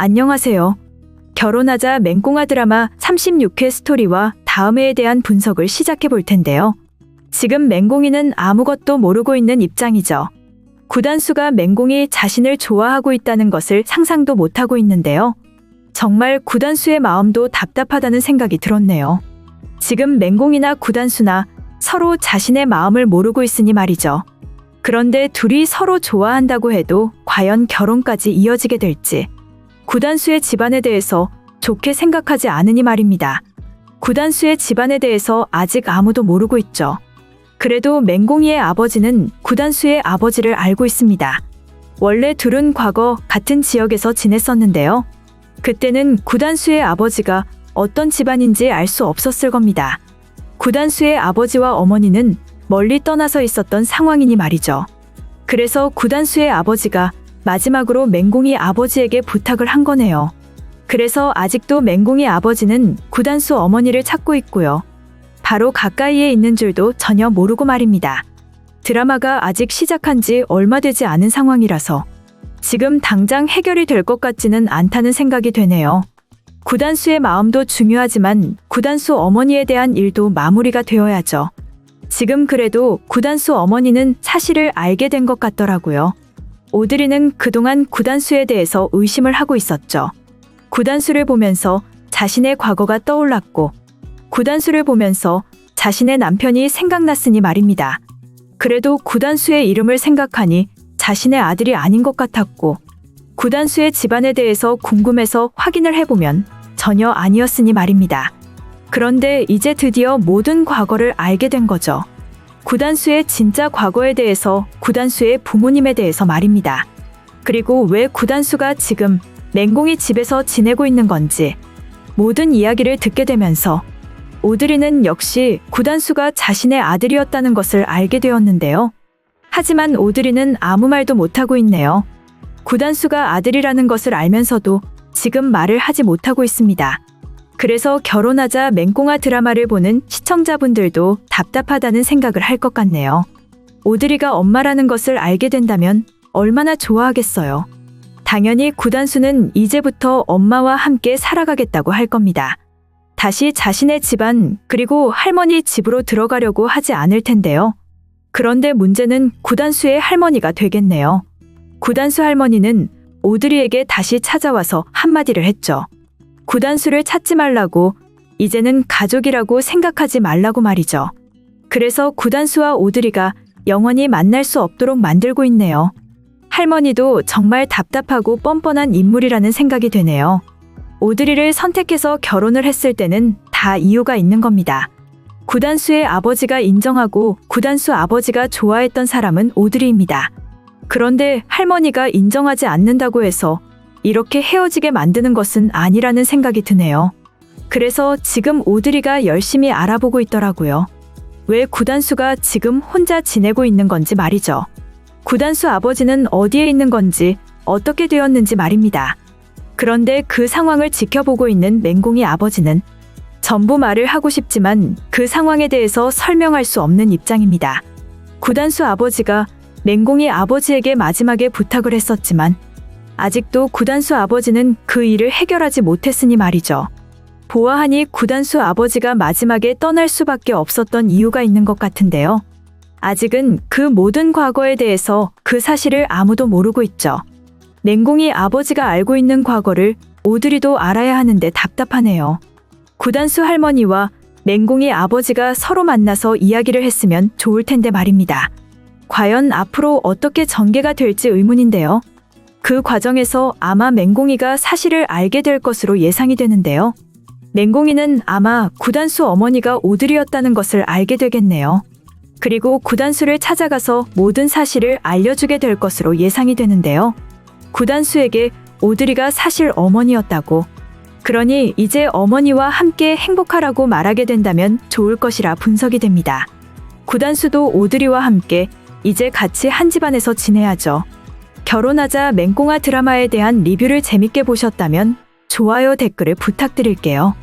안녕하세요. 결혼하자 맹꽁아 드라마 36회 스토리와 다음 회에 대한 분석을 시작해 볼 텐데요. 지금 맹꽁이는 아무것도 모르고 있는 입장이죠. 구단수가 맹꽁이 자신을 좋아하고 있다는 것을 상상도 못하고 있는데요. 정말 구단수의 마음도 답답하다는 생각이 들었네요. 지금 맹꽁이나 구단수나 서로 자신의 마음을 모르고 있으니 말이죠. 그런데 둘이 서로 좋아한다고 해도 과연 결혼까지 이어지게 될지 구단수의 집안에 대해서 좋게 생각하지 않으니 말입니다. 구단수의 집안에 대해서 아직 아무도 모르고 있죠. 그래도 맹꽁이의 아버지는 구단수의 아버지를 알고 있습니다. 원래 둘은 과거 같은 지역에서 지냈었는데요. 그때는 구단수의 아버지가 어떤 집안인지 알 수 없었을 겁니다. 구단수의 아버지와 어머니는 멀리 떠나서 있었던 상황이니 말이죠. 그래서 구단수의 아버지가 마지막으로 맹꽁이 아버지에게 부탁을 한 거네요. 그래서 아직도 맹꽁이 아버지는 구단수 어머니를 찾고 있고요. 바로 가까이에 있는 줄도 전혀 모르고 말입니다. 드라마가 아직 시작한 지 얼마 되지 않은 상황이라서 지금 당장 해결이 될 것 같지는 않다는 생각이 되네요. 구단수의 마음도 중요하지만 구단수 어머니에 대한 일도 마무리가 되어야죠. 지금 그래도 구단수 어머니는 사실을 알게 된 것 같더라고요. 오드리는 그동안 구단수에 대해서 의심을 하고 있었죠. 구단수를 보면서 자신의 과거가 떠올랐고 구단수를 보면서 자신의 남편이 생각났으니 말입니다. 그래도 구단수의 이름을 생각하니 자신의 아들이 아닌 것 같았고 구단수의 집안에 대해서 궁금해서 확인을 해보면 전혀 아니었으니 말입니다. 그런데 이제 드디어 모든 과거를 알게 된 거죠. 구단수의 진짜 과거에 대해서 구단수의 부모님에 대해서 말입니다. 그리고 왜 구단수가 지금 맹꽁이 집에서 지내고 있는 건지 모든 이야기를 듣게 되면서 오드리는 역시 구단수가 자신의 아들이었다는 것을 알게 되었는데요. 하지만 오드리는 아무 말도 못하고 있네요. 구단수가 아들이라는 것을 알면서도 지금 말을 하지 못하고 있습니다. 그래서 결혼하자 맹꽁아 드라마를 보는 시청자분들도 답답하다는 생각을 할 것 같네요. 오드리가 엄마라는 것을 알게 된다면 얼마나 좋아하겠어요. 당연히 구단수는 이제부터 엄마와 함께 살아가겠다고 할 겁니다. 다시 자신의 집안 그리고 할머니 집으로 들어가려고 하지 않을 텐데요. 그런데 문제는 구단수의 할머니가 되겠네요. 구단수 할머니는 오드리에게 다시 찾아와서 한마디를 했죠. 구단수를 찾지 말라고, 이제는 가족이라고 생각하지 말라고 말이죠. 그래서 구단수와 오드리가 영원히 만날 수 없도록 만들고 있네요. 할머니도 정말 답답하고 뻔뻔한 인물이라는 생각이 되네요. 오드리를 선택해서 결혼을 했을 때는 다 이유가 있는 겁니다. 구단수의 아버지가 인정하고 구단수 아버지가 좋아했던 사람은 오드리입니다. 그런데 할머니가 인정하지 않는다고 해서 이렇게 헤어지게 만드는 것은 아니라는 생각이 드네요. 그래서 지금 오드리가 열심히 알아보고 있더라고요. 왜 구단수가 지금 혼자 지내고 있는 건지 말이죠. 구단수 아버지는 어디에 있는 건지 어떻게 되었는지 말입니다. 그런데 그 상황을 지켜보고 있는 맹꽁이 아버지는 전부 말을 하고 싶지만 그 상황에 대해서 설명할 수 없는 입장입니다. 구단수 아버지가 맹꽁이 아버지에게 마지막에 부탁을 했었지만 아직도 구단수 아버지는 그 일을 해결하지 못했으니 말이죠. 보아하니 구단수 아버지가 마지막에 떠날 수밖에 없었던 이유가 있는 것 같은데요. 아직은 그 모든 과거에 대해서 그 사실을 아무도 모르고 있죠. 맹꽁이 아버지가 알고 있는 과거를 오드리도 알아야 하는데 답답하네요. 구단수 할머니와 맹꽁이 아버지가 서로 만나서 이야기를 했으면 좋을 텐데 말입니다. 과연 앞으로 어떻게 전개가 될지 의문인데요. 그 과정에서 아마 맹꽁이가 사실을 알게 될 것으로 예상이 되는데요. 맹꽁이는 아마 구단수 어머니가 오드리였다는 것을 알게 되겠네요. 그리고 구단수를 찾아가서 모든 사실을 알려주게 될 것으로 예상이 되는데요. 구단수에게 오드리가 사실 어머니였다고, 그러니 이제 어머니와 함께 행복하라고 말하게 된다면 좋을 것이라 분석이 됩니다. 구단수도 오드리와 함께 이제 같이 한 집안에서 지내야죠. 결혼하자 맹꽁아 드라마에 대한 리뷰를 재밌게 보셨다면 좋아요, 댓글을 부탁드릴게요.